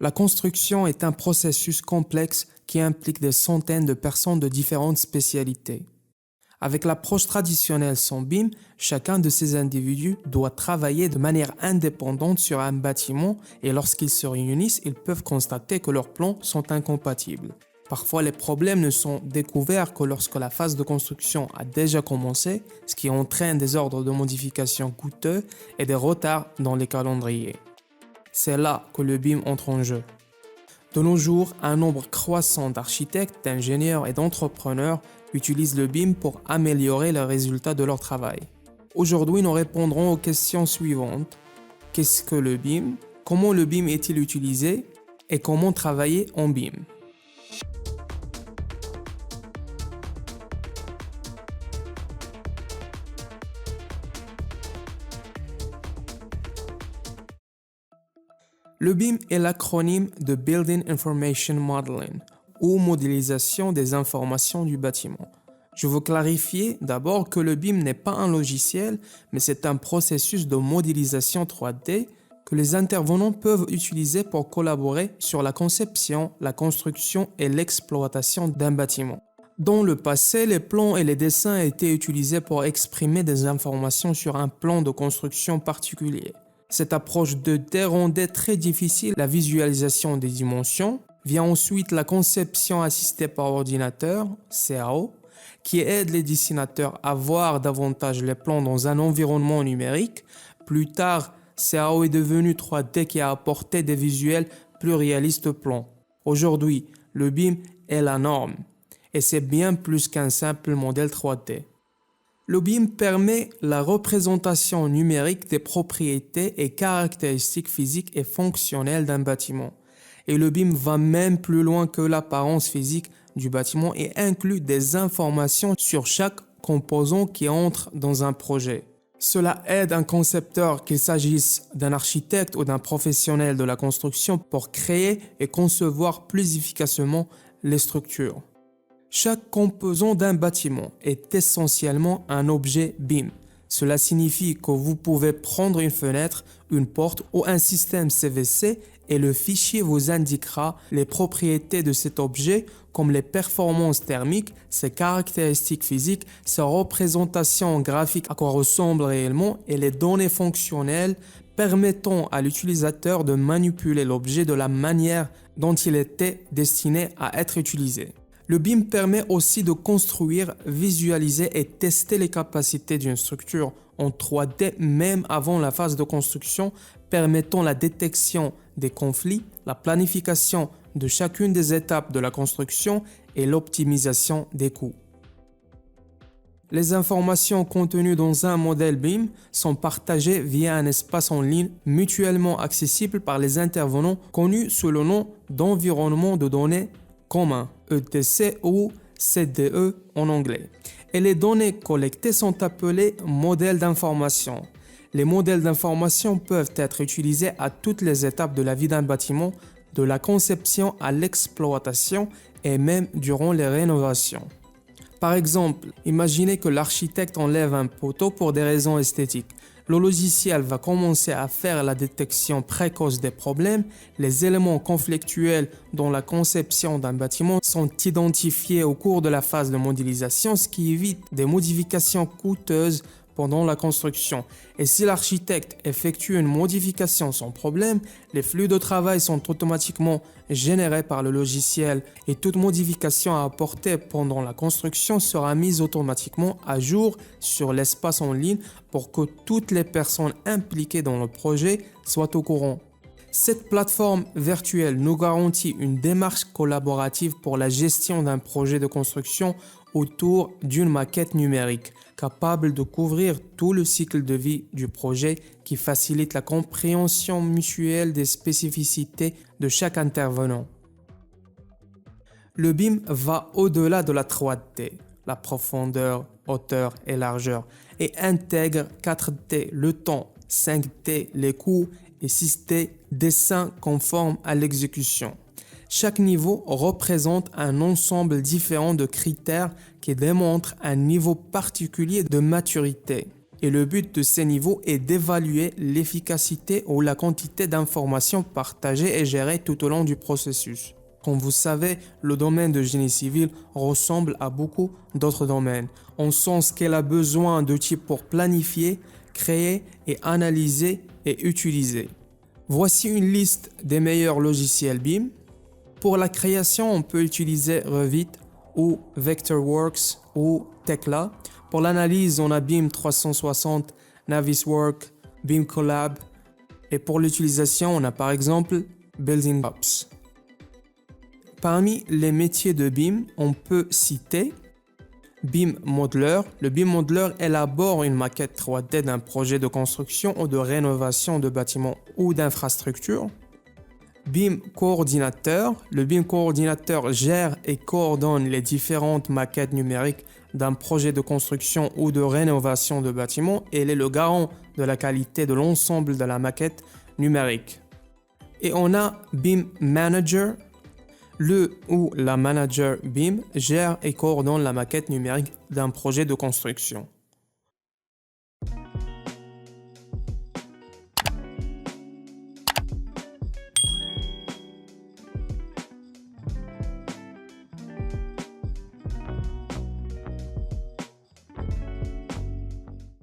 La construction est un processus complexe qui implique des centaines de personnes de différentes spécialités. Avec l'approche traditionnelle sans BIM, chacun de ces individus doit travailler de manière indépendante sur un bâtiment et lorsqu'ils se réunissent, ils peuvent constater que leurs plans sont incompatibles. Parfois, les problèmes ne sont découverts que lorsque la phase de construction a déjà commencé, ce qui entraîne des ordres de modification coûteux et des retards dans les calendriers. C'est là que le BIM entre en jeu. De nos jours, un nombre croissant d'architectes, d'ingénieurs et d'entrepreneurs utilisent le BIM pour améliorer les résultats de leur travail. Aujourd'hui, nous répondrons aux questions suivantes. Qu'est-ce que le BIM? Comment le BIM est-il utilisé? Et comment travailler en BIM? Le BIM est l'acronyme de Building Information Modeling, ou modélisation des informations du bâtiment. Je veux clarifier d'abord que le BIM n'est pas un logiciel, mais c'est un processus de modélisation 3D que les intervenants peuvent utiliser pour collaborer sur la conception, la construction et l'exploitation d'un bâtiment. Dans le passé, les plans et les dessins étaient utilisés pour exprimer des informations sur un plan de construction particulier. Cette approche 2D rendait très difficile la visualisation des dimensions. Vient ensuite la conception assistée par ordinateur, CAO, qui aide les dessinateurs à voir davantage les plans dans un environnement numérique. Plus tard, CAO est devenu 3D qui a apporté des visuels plus réalistes aux plans. Aujourd'hui, le BIM est la norme et c'est bien plus qu'un simple modèle 3D. Le BIM permet la représentation numérique des propriétés et caractéristiques physiques et fonctionnelles d'un bâtiment. Et le BIM va même plus loin que l'apparence physique du bâtiment et inclut des informations sur chaque composant qui entre dans un projet. Cela aide un concepteur, qu'il s'agisse d'un architecte ou d'un professionnel de la construction, pour créer et concevoir plus efficacement les structures. Chaque composant d'un bâtiment est essentiellement un objet BIM. Cela signifie que vous pouvez prendre une fenêtre, une porte ou un système CVC et le fichier vous indiquera les propriétés de cet objet comme les performances thermiques, ses caractéristiques physiques, sa représentation graphique à quoi ressemble réellement et les données fonctionnelles permettant à l'utilisateur de manipuler l'objet de la manière dont il était destiné à être utilisé. Le BIM permet aussi de construire, visualiser et tester les capacités d'une structure en 3D même avant la phase de construction, permettant la détection des conflits, la planification de chacune des étapes de la construction et l'optimisation des coûts. Les informations contenues dans un modèle BIM sont partagées via un espace en ligne mutuellement accessible par les intervenants connus sous le nom d'environnement de données commun, EDC ou CDE en anglais. Et les données collectées sont appelées modèles d'information. Les modèles d'information peuvent être utilisés à toutes les étapes de la vie d'un bâtiment, de la conception à l'exploitation et même durant les rénovations. Par exemple, imaginez que l'architecte enlève un poteau pour des raisons esthétiques. Le logiciel va commencer à faire la détection précoce des problèmes. Les éléments conflictuels dans la conception d'un bâtiment sont identifiés au cours de la phase de modélisation, ce qui évite des modifications coûteuses pendant la construction. Et si l'architecte effectue une modification sans problème, les flux de travail sont automatiquement générés par le logiciel et toute modification à apporter pendant la construction sera mise automatiquement à jour sur l'espace en ligne pour que toutes les personnes impliquées dans le projet soient au courant. Cette plateforme virtuelle nous garantit une démarche collaborative pour la gestion d'un projet de construction autour d'une maquette numérique capable de couvrir tout le cycle de vie du projet qui facilite la compréhension mutuelle des spécificités de chaque intervenant. Le BIM va au-delà de la 3D, la profondeur, hauteur et largeur, et intègre 4D, le temps, 5D, les coûts et 6D, dessin conforme à l'exécution. Chaque niveau représente un ensemble différent de critères qui démontrent un niveau particulier de maturité. Et le but de ces niveaux est d'évaluer l'efficacité ou la quantité d'informations partagées et gérées tout au long du processus. Comme vous savez, le domaine de génie civil ressemble à beaucoup d'autres domaines, en sens qu'elle a besoin d'outils pour planifier, créer et analyser et utiliser. Voici une liste des meilleurs logiciels BIM. Pour la création, on peut utiliser Revit ou Vectorworks ou Tekla. Pour l'analyse, on a BIM 360, Navisworks, BIM Collab. Et pour l'utilisation, on a par exemple Building Ops. Parmi les métiers de BIM, on peut citer BIM Modeler. Le BIM Modeler élabore une maquette 3D d'un projet de construction ou de rénovation de bâtiments ou d'infrastructures. BIM Coordinateur. Le BIM Coordinateur gère et coordonne les différentes maquettes numériques d'un projet de construction ou de rénovation de bâtiments et il est le garant de la qualité de l'ensemble de la maquette numérique. Et on a BIM Manager. Le ou la manager BIM gère et coordonne la maquette numérique d'un projet de construction.